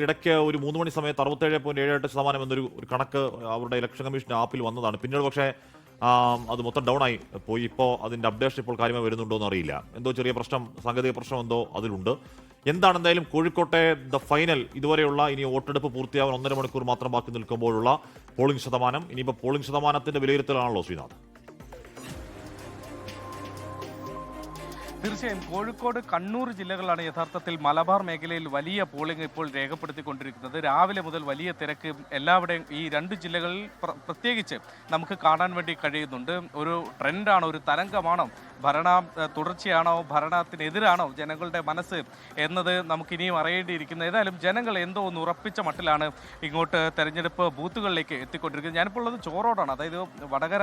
ഇടയ്ക്ക് ഒരു 3 മണി സമയത്ത് 67.78% എന്നൊരു കണക്ക് അവരുടെ ഇലക്ഷൻ കമ്മീഷൻ ആപ്പിൽ വന്നതാണ്. പിന്നീട് പക്ഷേ അത് മൊത്തം ഡൗൺ ആയി പോയി. ഇപ്പോൾ അതിൻ്റെ അപ്ഡേഷൻ ഇപ്പോൾ കാര്യമായി വരുന്നുണ്ടോ എന്ന് അറിയില്ല. എന്തോ ചെറിയ പ്രശ്നം, സാങ്കേതിക പ്രശ്നം എന്തോ അതിലുണ്ട്. എന്താണ് എന്തായാലും കോഴിക്കോട്ടെ ദ ഫൈനൽ ഇതുവരെയുള്ള ഇനി വോട്ടെടുപ്പ് പൂർത്തിയാവാൻ 1.5 മണിക്കൂർ മാത്രം ബാക്കി നിൽക്കുമ്പോഴുള്ള പോളിംഗ് ശതമാനം, ഇനിയിപ്പോൾ പോളിംഗ് ശതമാനത്തിന്റെ വിലയിരുത്തലാണല്ലോ ശ്രീനാഥ്. തീർച്ചയായും കോഴിക്കോട്, കണ്ണൂർ ജില്ലകളാണ് യഥാർത്ഥത്തിൽ മലബാർ മേഖലയിൽ വലിയ പോളിംഗ് ഇപ്പോൾ രേഖപ്പെടുത്തിക്കൊണ്ടിരിക്കുന്നത്. രാവിലെ മുതൽ വലിയ തിരക്ക് എല്ലാവിടെയും ഈ രണ്ട് ജില്ലകളിൽ പ്രത്യേകിച്ച് നമുക്ക് കാണാൻ വേണ്ടി കഴിയുന്നുണ്ട്. ഒരു ട്രെൻഡാണോ, ഒരു തരംഗമാണോ, ഭരണ തുടർച്ചയാണോ, ഭരണത്തിനെതിരാണോ ജനങ്ങളുടെ മനസ്സ് എന്നത് നമുക്കിനിയും അറിയേണ്ടിയിരിക്കുന്നത്. ഏതായാലും ജനങ്ങൾ എന്തോ ഒന്ന് ഉറപ്പിച്ച മട്ടിലാണ് ഇങ്ങോട്ട് തെരഞ്ഞെടുപ്പ് ബൂത്തുകളിലേക്ക് എത്തിക്കൊണ്ടിരിക്കുന്നത്. ഞാനിപ്പോൾ ഉള്ളത് ചോറോടാണ്, അതായത് വടകര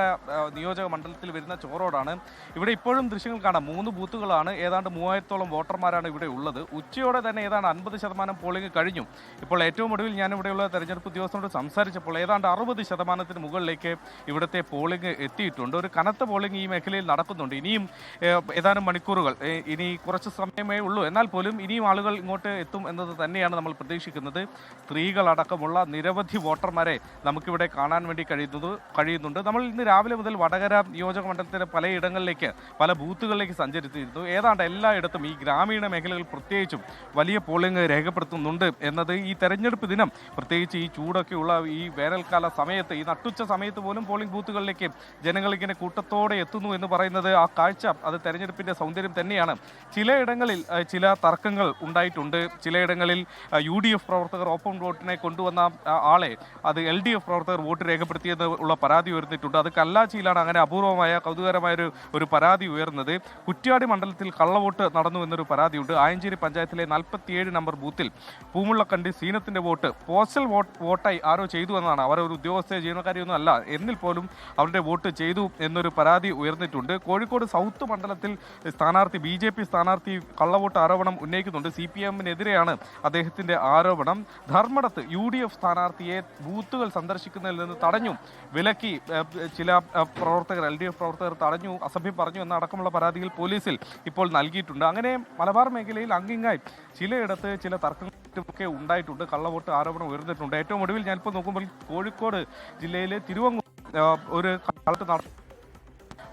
നിയോജക മണ്ഡലത്തിൽ വരുന്ന ചോറോടാണ്. ഇവിടെ ഇപ്പോഴും ദൃശ്യങ്ങൾ കാണാം. 3 ബൂത്തുകൾ ഏതാണ്ട് 3000-ഓളം വോട്ടർമാരാണ് ഇവിടെ ഉള്ളത്. ഉച്ചയോടെ തന്നെ ഏതാണ്ട് 50% പോളിംഗ് കഴിഞ്ഞു. ഇപ്പോൾ ഏറ്റവും ഒടുവിൽ ഞാൻ ഇവിടെയുള്ള തെരഞ്ഞെടുപ്പ് ഉദ്യോഗസ്ഥരോട് സംസാരിച്ചപ്പോൾ ഏതാണ്ട് 60% മുകളിലേക്ക് ഇവിടുത്തെ പോളിംഗ് എത്തിയിട്ടുണ്ട്. ഒരു കനത്ത പോളിംഗ് ഈ മേഖലയിൽ നടക്കുന്നുണ്ട്. ഇനിയും ഏതാനും മണിക്കൂറുകൾ, ഇനി കുറച്ച് സമയമേ ഉള്ളൂ. എന്നാൽ പോലും ഇനിയും ആളുകൾ ഇങ്ങോട്ട് എത്തും എന്നത് തന്നെയാണ് നമ്മൾ പ്രതീക്ഷിക്കുന്നത്. സ്ത്രീകളടക്കമുള്ള നിരവധി വോട്ടർമാരെ നമുക്കിവിടെ കാണാൻ വേണ്ടി കഴിയുന്നുണ്ട്. നമ്മൾ ഇന്ന് രാവിലെ മുതൽ വടകര നിയോജക മണ്ഡലത്തിലെ പലയിടങ്ങളിലേക്ക്, പല ബൂത്തുകളിലേക്ക് സഞ്ചരിച്ചിരുന്നു. ഏതാണ്ട് എല്ലായിടത്തും ഈ ഗ്രാമീണ മേഖലകളിൽ പ്രത്യേകിച്ചും വലിയ പോളിംഗ് രേഖപ്പെടുത്തുന്നുണ്ട് എന്നത് ഈ തെരഞ്ഞെടുപ്പ് ദിനം, പ്രത്യേകിച്ച് ഈ ചൂടൊക്കെയുള്ള ഈ വേനൽക്കാല സമയത്ത്, ഈ നട്ടുച്ച സമയത്ത് പോലും പോളിംഗ് ബൂത്തുകളിലേക്ക് ജനങ്ങൾ ഇങ്ങനെ കൂട്ടത്തോടെ എത്തുന്നു എന്ന് പറയുന്നത്, ആ കാഴ്ച അത് തെരഞ്ഞെടുപ്പിന്റെ സൗന്ദര്യം തന്നെയാണ്. ചിലയിടങ്ങളിൽ ചില തർക്കങ്ങൾ ഉണ്ടായിട്ടുണ്ട്. ചിലയിടങ്ങളിൽ UDF പ്രവർത്തകർ ഓപ്പൺ വോട്ടിനെ കൊണ്ടുവന്ന ആളെ അത് LDF പ്രവർത്തകർ വോട്ട് രേഖപ്പെടുത്തിയെന്നുള്ള പരാതി ഉയർന്നിട്ടുണ്ട്. അത് കല്ലാച്ചിയിലാണ് അങ്ങനെ അപൂർവമായ കൗതുകരമായ ഒരു പരാതി ഉയർന്നത്. കുറ്റ്യാടി മണ്ഡലത്തിൽ കള്ളവോട്ട് നടന്നു എന്നൊരു പരാതിയുണ്ട്. ആയഞ്ചേരി പഞ്ചായത്തിലെ 47 നമ്പർ ബൂത്തിൽ പൂമുള്ളക്കണ്ടി സീനത്തിന്റെ വോട്ട് പോസ്റ്റൽ വോട്ടായി ആരോ ചെയ്തു എന്നാണ്. അവർ ഒരു ഉദ്യോഗസ്ഥ ജീവനക്കാരിയൊന്നും അല്ല, എന്നിൽ പോലും അവരുടെ വോട്ട് ചെയ്തു എന്നൊരു പരാതി ഉയർന്നിട്ടുണ്ട്. കോഴിക്കോട് സൗത്ത് മണ്ഡലത്തിൽ BJP സ്ഥാനാർത്ഥി കള്ളവോട്ട് ആരോപണം ഉന്നയിക്കുന്നുണ്ട്. CPM-നെതിരെയാണ് അദ്ദേഹത്തിന്റെ ആരോപണം. ധർമ്മടത്ത് UDF സ്ഥാനാർത്ഥിയെ ബൂത്തുകൾ സന്ദർശിക്കുന്നതിൽ നിന്ന് തടഞ്ഞു, വിലക്കി ചില പ്രവർത്തകർ, LDF പ്രവർത്തകർ തടഞ്ഞു, അസഭ്യം പറഞ്ഞു എന്നടക്കമുള്ള പരാതികൾ പോലീസിൽ ഇപ്പോൾ നൽകിയിട്ടുണ്ട്. അങ്ങനെ മലബാർ മേഖലയിൽ അങ്ങിങ്ങായി ചിലയിടത്ത് ചില തർക്കങ്ങളൊക്കെ ഉണ്ടായിട്ടുണ്ട്. കള്ളവോട്ട് ആരോപണം ഉയർന്നിട്ടുണ്ട്. ഏറ്റവും ഒടുവിൽ ഞാനിപ്പോൾ നോക്കുമ്പോൾ കോഴിക്കോട് ജില്ലയിലെ തിരുവങ്ങൂർ ഒരു കള്ളവോട്ട്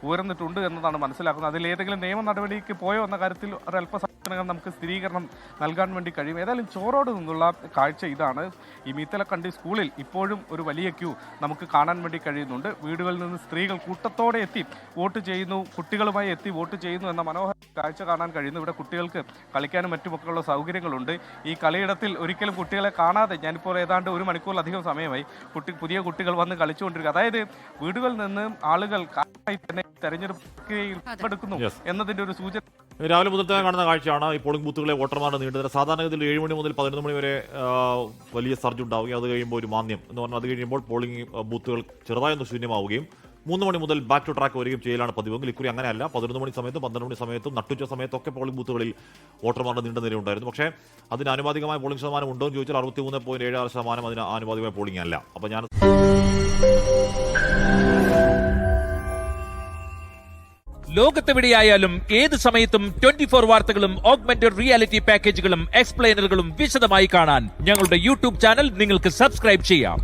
ഉയർന്നിട്ടുണ്ട് എന്നതാണ് മനസ്സിലാക്കുന്നത്. അതിൽ ഏതെങ്കിലും നിയമ നടപടിക്ക് പോയോ എന്ന കാര്യത്തിൽ ഒരല്പസമയത്തിനകം നമുക്ക് സ്ഥിരീകരണം നൽകാൻ വേണ്ടി കഴിയും. ഏതായാലും ചോറോട് നിന്നുള്ള കാഴ്ച ഇതാണ്. ഈ മീത്തലക്കണ്ടി സ്കൂളിൽ ഇപ്പോഴും ഒരു വലിയ ക്യൂ നമുക്ക് കാണാൻ വേണ്ടി കഴിയുന്നുണ്ട്. വീടുകളിൽ നിന്ന് സ്ത്രീകൾ കൂട്ടത്തോടെ എത്തി വോട്ട് ചെയ്യുന്നു, കുട്ടികളുമായി എത്തി വോട്ട് ചെയ്യുന്നു എന്ന മനോഹര കാഴ്ച കാണാൻ കഴിയുന്നു. ഇവിടെ കുട്ടികൾക്ക് കളിക്കാനും മറ്റുമൊക്കെയുള്ള സൗകര്യങ്ങളുണ്ട്. ഈ കളിയിടത്തിൽ ഒരിക്കലും കുട്ടികളെ കാണാതെ ഞാനിപ്പോൾ ഏതാണ്ട് 1 മണിക്കൂറിലധികം സമയമായി പുതിയ കുട്ടികൾ വന്ന് കളിച്ചുകൊണ്ടിരിക്കുക. അതായത് വീടുകളിൽ നിന്ന് ആളുകൾ തന്നെ തെരഞ്ഞെടുപ്പിൽ പങ്കെടുക്കുന്നു എന്നതിന്റെ ഒരു സൂചന രാവിലെ മുതൽ തന്നെ കാണുന്ന കാഴ്ചയാണ്. ഈ പോളിംഗ് ബൂത്തുകളെ വോട്ടർമാരുടെ നീണ്ടുനിര സാധാരണഗതിയിൽ 7 മണി മുതൽ 11 മണി വരെ വലിയ സർജ് ഉണ്ടാവുകയും അത് കഴിയുമ്പോൾ ഒരു മാന്ദ്യം എന്ന് പറഞ്ഞാൽ, അത് കഴിയുമ്പോൾ പോളിംഗ് ബൂത്തുകൾ ചെറുതായൊന്ന് ശൂന്യമാവുകയും 3 മണി മുതൽ ബാക്ക് ടു ട്രാക്ക് വരികയും ചെയ്യലാണ് പതിവെങ്കിൽ ഇക്കുറി അങ്ങനെയല്ല. 11 മണി സമയത്തും 12 മണി സമയത്തും നട്ടുച്ച സമയത്തൊക്കെ പോളിംഗ് ബൂത്തുകളിൽ വോട്ടർമാരുടെ നീണ്ട നിരയുണ്ടായിരുന്നു. പക്ഷേ അതിന് ആനുപാതികമായ പോളിംഗ് ശതമാനം ഉണ്ടോ എന്ന് ചോദിച്ചാൽ 63.76% അതിന് ആനുപാതികമായ പോളിംഗ് അല്ല. അപ്പോൾ ഞാൻ ലോകത്തെവിടെയായാലും ഏത് സമയത്തും 24 വാർത്തകളും ഓഗ്മെന്റഡ് റിയാലിറ്റി പാക്കേജുകളും എക്സ്പ്ലെയിനറുകളും വിശദമായി കാണാൻ ഞങ്ങളുടെ YouTube ചാനൽ നിങ്ങൾക്ക് സബ്സ്ക്രൈബ് ചെയ്യാം.